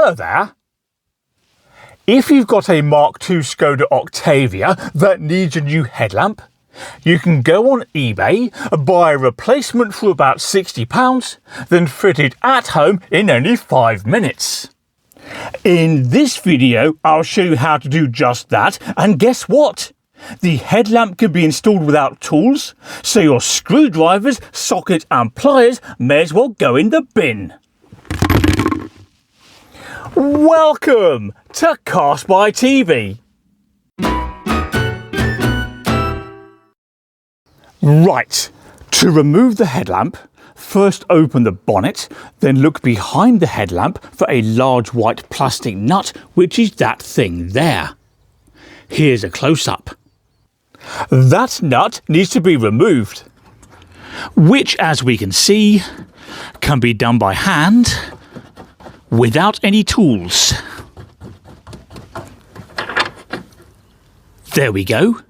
Hello there. If you've got a Mark II Skoda Octavia that needs a new headlamp, you can go on eBay, buy a replacement for about £60, then fit it at home in only 5 minutes. In this video, I'll show you how to do just that, and guess what? The headlamp can be installed without tools, so your screwdrivers, sockets and pliers may as well go in the bin. Welcome to Car Spy TV. Right, to remove the headlamp, first open the bonnet, then look behind the headlamp for a large white plastic nut, which is that thing there. Here's a close-up. That nut needs to be removed, which, as we can see, can be done by hand without any tools. There we go.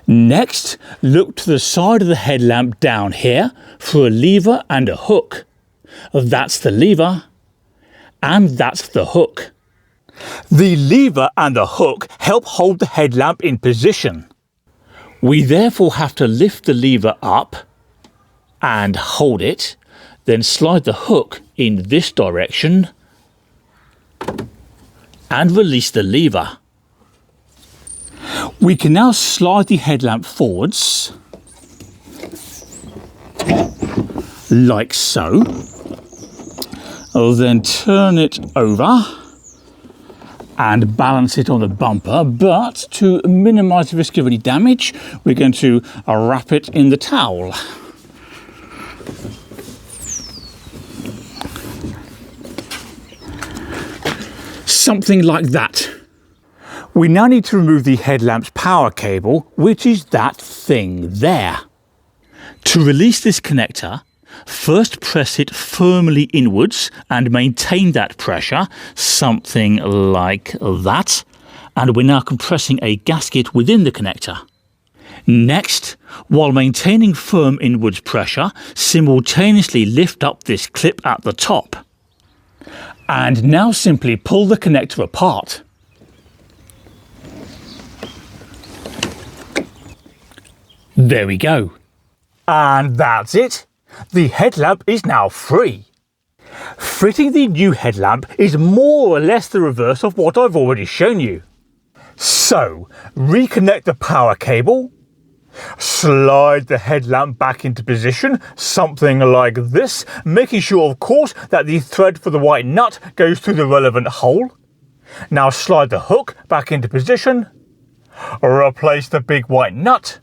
Next, look to the side of the headlamp down here for a lever and a hook. That's the lever, and that's the hook. The lever and the hook help hold the headlamp in position. We therefore have to lift the lever up and hold it, then slide the hook in this direction and release the lever. We can now slide the headlamp forwards, like so. I'll then turn it over and balance it on the bumper, but to minimise the risk of any damage, we're going to wrap it in the towel. Something like that. We now need to remove the headlamp's power cable, which is that thing there. To release this connector, first press it firmly inwards and maintain that pressure, something like that. And we're now compressing a gasket within the connector. Next, while maintaining firm inwards pressure, simultaneously lift up this clip at the top. And now simply pull the connector apart. There we go. And that's it. The headlamp is now free. Fitting the new headlamp is more or less the reverse of what I've already shown you. So, reconnect the power cable, slide the headlamp back into position, something like this, making sure of course that the thread for the white nut goes through the relevant hole. Now slide the hook back into position, replace the big white nut,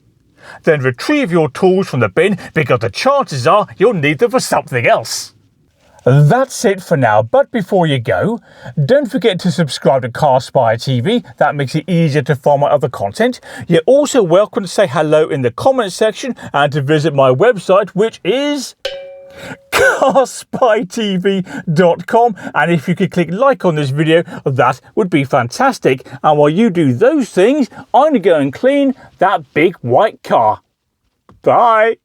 then retrieve your tools from the bin because the chances are you'll need them for something else. That's it for now, but before you go, don't forget to subscribe to Car Spy TV. That makes it easier to find my other content. You're also welcome to say hello in the comment section and to visit my website, which is carspytv.com, and if you could click like on this video, that would be fantastic. And while you do those things, I'm going to go and clean that big white car. Bye.